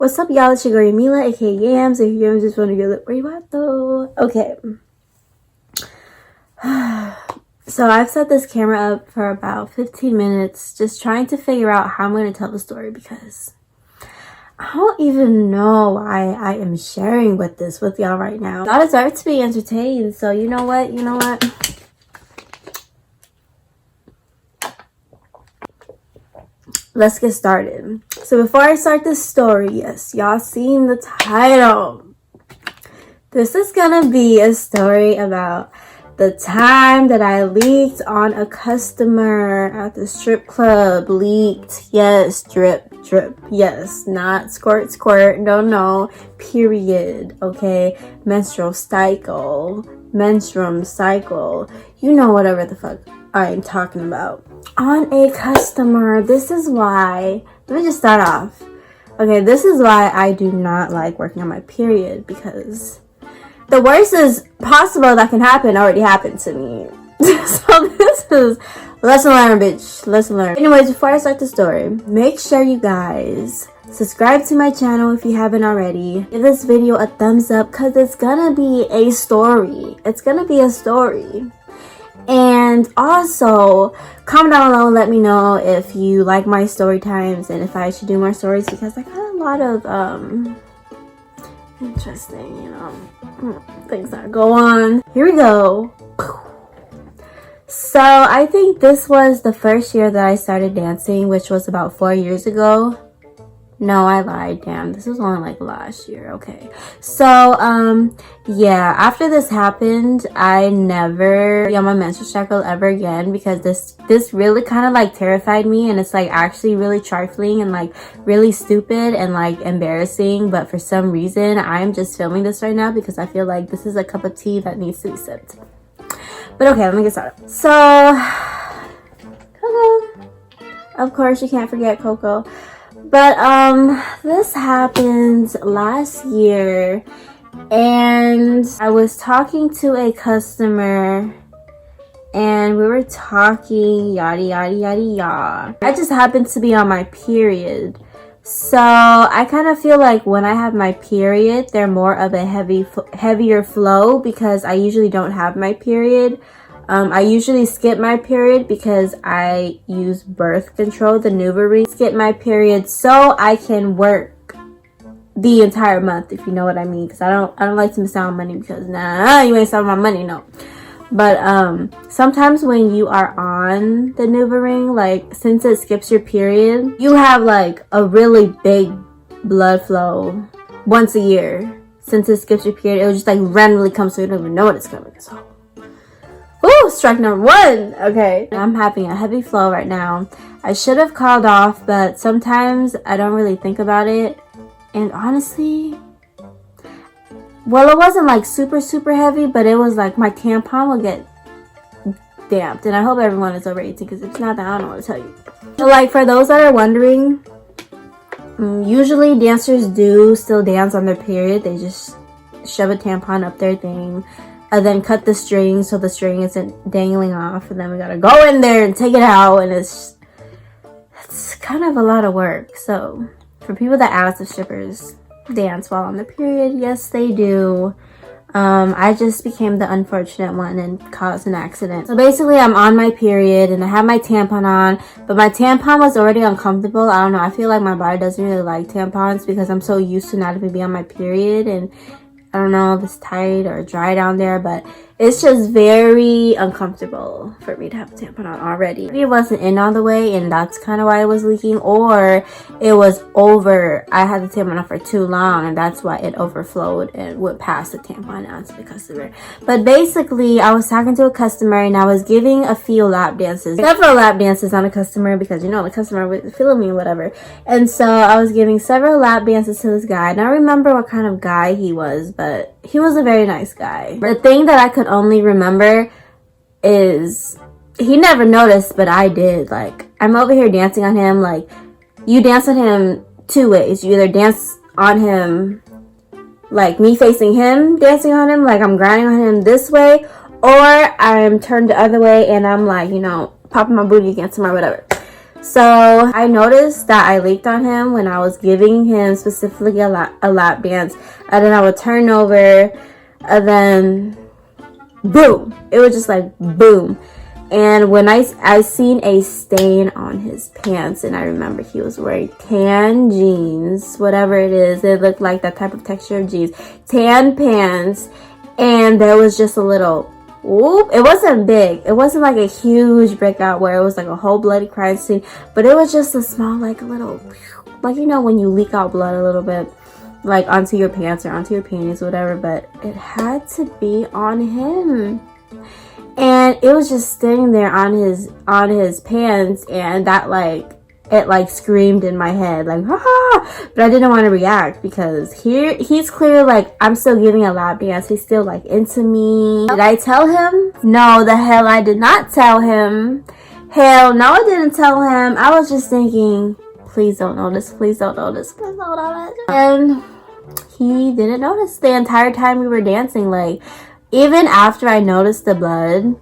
What's up, y'all? It's your girl Mila, aka Yams. If you just want to go look where you at though. Okay. So I've set this camera up for about 15 minutes just trying to figure out how I'm going to tell the story because I don't even know why I am sharing with y'all right now. I deserve to be entertained, so you know what? Let's get started. So before I start this story, yes, y'all seen the title. This is gonna be a story about the time that I leaked on a customer at the strip club. Leaked, yes, drip, yes, not squirt, no, period, okay, menstrual cycle, you know, whatever the fuck I'm talking about. On a customer. This is why, let me just start off. Okay, this is why I do not like working on my period, because the worst is possible that can happen already happened to me. So this is lesson learned, bitch. Lesson learned. Anyways, before I start the story, make sure you guys subscribe to my channel if you haven't already. Give this video a thumbs up because it's gonna be a story. It's gonna be a story. And also comment down below and let me know if you like my story times and if I should do more stories, because I got a lot of interesting, things that go on. Here we go. So I think this was the first year that I started dancing, which was about 4 years ago. No, I lied. Damn, this was only like last year. Okay. So, yeah, after this happened, I never be on my menstrual cycle ever again, because this really kind of like terrified me, and it's like actually really trifling and like really stupid and like embarrassing. But for some reason, I'm just filming this right now because I feel like this is a cup of tea that needs to be sipped. But okay, let me get started. So, Coco. Of course, you can't forget Coco. But this happened last year, and I was talking to a customer and we were talking yada yada. I just happened to be on my period, so I kind of feel like when I have my period, they're more of a heavier flow, because I usually don't have my period. I usually skip my period because I use birth control, the NuvaRing. Skip my period so I can work the entire month, if you know what I mean. Because I don't like to miss out on money, because nah, you ain't selling my money, no. But sometimes when you are on the NuvaRing, like since it skips your period, you have like a really big blood flow once a year. Since it skips your period, it will just like randomly come, so you don't even know when it's coming. So. Ooh, strike number one. Okay. I'm having a heavy flow right now. I should have called off, but sometimes I don't really think about it. And honestly, well, it wasn't like super heavy, but it was like my tampon will get damped. And I hope everyone is over 18, because if it's not, then I don't know what to tell you. So like, for those that are wondering, usually dancers do still dance on their period. They just shove a tampon up their thing. And then cut the string so the string isn't dangling off, and then we gotta go in there and take it out, and it's kind of a lot of work. So for people that ask if strippers dance while on the period, yes they do. I just became the unfortunate one and caused an accident. So basically, I'm on my period and I have my tampon on, but my tampon was already uncomfortable. I don't know, I feel like my body doesn't really like tampons because I'm so used to not even being on my period, and I don't know if it's tight or dry down there, but it's just very uncomfortable for me to have a tampon on already. Maybe it wasn't in all the way, and that's kind of why it was leaking, or it was over. I had the tampon on for too long, and that's why it overflowed and went past the tampon onto the customer. But basically, I was talking to a customer, and I was giving a few lap dances. Several lap dances on a customer, because, the customer was feeling me or whatever. And so I was giving several lap dances to this guy, and I remember what kind of guy he was, but he was a very nice guy. The thing that I could only remember is he never noticed, but I did. Like, I'm over here dancing on him. Like, you dance on him two ways. You either dance on him like me facing him, dancing on him, like I'm grinding on him this way, or I'm turned the other way and I'm like, popping my booty against him or whatever. So I noticed that I leaked on him when I was giving him specifically a lap dance, and then I would turn over, and then boom, it was just like boom. And when I seen a stain on his pants, and I remember he was wearing tan jeans, whatever it is, it looked like that type of texture of jeans, tan pants, and there was just a little whoop. It wasn't big, it wasn't like a huge breakout where it was like a whole bloody crime scene, but it was just a small, like a little, like, you know, when you leak out blood a little bit, like onto your pants or onto your panties, whatever. But it had to be on him, and it was just staying there on his pants, and that, like, it like screamed in my head like, ah! But I didn't want to react because he's clear, like, I'm still giving a lap dance, he's still like into me. Did I tell him? No, the hell I did not tell him. Hell no, I didn't tell him. I was just thinking, please don't notice, please don't notice, please don't notice. And he didn't notice the entire time we were dancing. Like, even after I noticed the blood,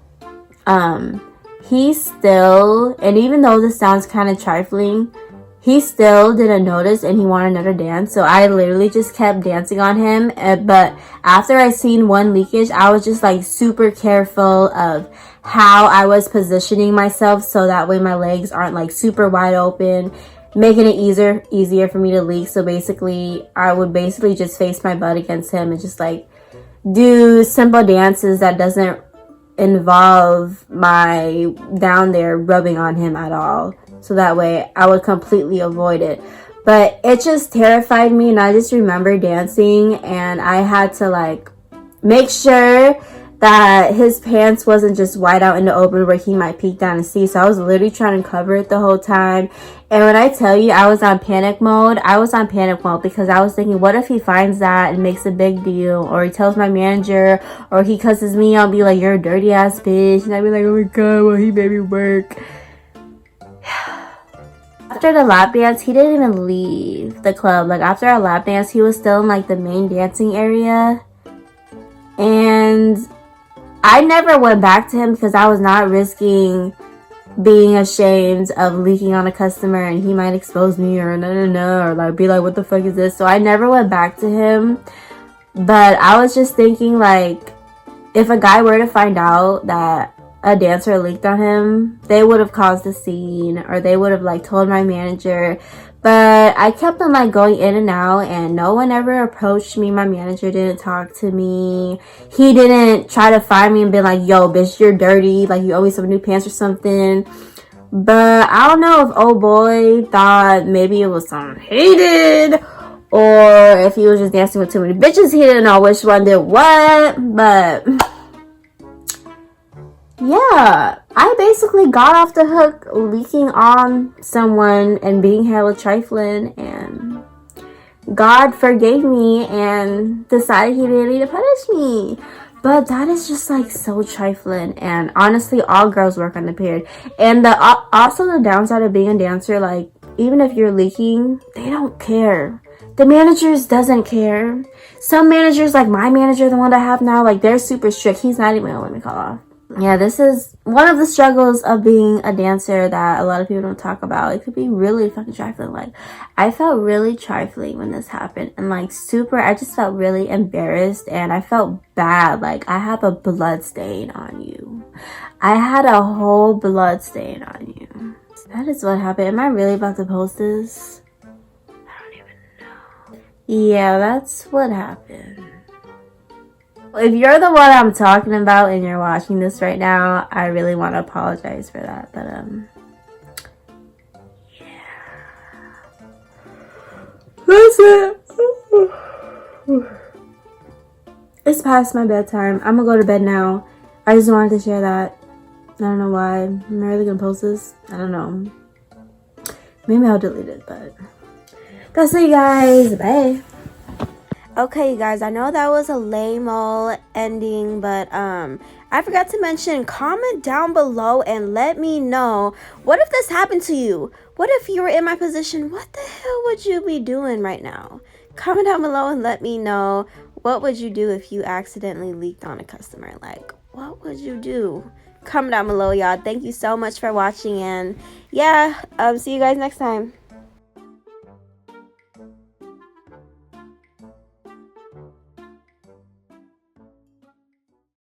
he still, and even though this sounds kind of trifling, he still didn't notice, and he wanted another dance. So I literally just kept dancing on him. But after I seen one leakage, I was just like super careful of how I was positioning myself, so that way my legs aren't like super wide open, making it easier for me to leak. So basically, I would basically just face my butt against him and just like do simple dances that doesn't involve my down there rubbing on him at all, so that way I would completely avoid it. But it just terrified me, and I just remember dancing, and I had to like make sure that his pants wasn't just wide out in the open where he might peek down and see. So I was literally trying to cover it the whole time. And when I tell you I was on panic mode, I was on panic mode because I was thinking, what if he finds that and makes a big deal, or he tells my manager, or he cusses me out and be like, you're a dirty ass bitch, and I'd be like, oh my god, well, he made me work. After the lap dance, he didn't even leave the club. Like, after our lap dance, he was still in like the main dancing area, and I never went back to him because I was not risking being ashamed of leaking on a customer and he might expose me or no, or like be like, what the fuck is this? So I never went back to him. But I was just thinking, like, if a guy were to find out that a dancer leaked on him, they would have caused a scene, or they would have like told my manager. But I kept on like going in and out, and no one ever approached me. My manager didn't talk to me. He didn't try to find me and be like, yo bitch, you're dirty, like you always have new pants or something. But I don't know if old boy thought maybe it was something he did, or if he was just dancing with too many bitches, he didn't know which one did what. But yeah, I basically got off the hook leaking on someone and being hella trifling, and God forgave me and decided he didn't need to punish me. But that is just like so trifling, and honestly, all girls work on the period. And also the downside of being a dancer, like, even if you're leaking, they don't care. The managers doesn't care. Some managers, like my manager, the one I have now, like, they're super strict. He's not even gonna let me call off. Yeah, this is one of the struggles of being a dancer that a lot of people don't talk about. It could be really fucking trifling. Like, I felt really trifling when this happened, and like I just felt really embarrassed, and I felt bad. Like, I have a blood stain on you. I had a whole blood stain on you. That is what happened. Am I really about to post this? I don't even know. Yeah, that's what happened. If you're the one I'm talking about and you're watching this right now, I really want to apologize for that. But yeah, that's it. It's past my bedtime. I'm gonna go to bed now. I just wanted to share that. I don't know why. Am I really gonna post this? I don't know. Maybe I'll delete it, but that's it, guys. Bye. Okay, you guys, I know that was a lame-o ending, but I forgot to mention, comment down below and let me know, what if this happened to you? What if you were in my position? What the hell would you be doing right now? Comment down below and let me know, what would you do if you accidentally leaked on a customer? Like, what would you do? comment down below, y'all. Thank you so much for watching, and yeah, see you guys next time.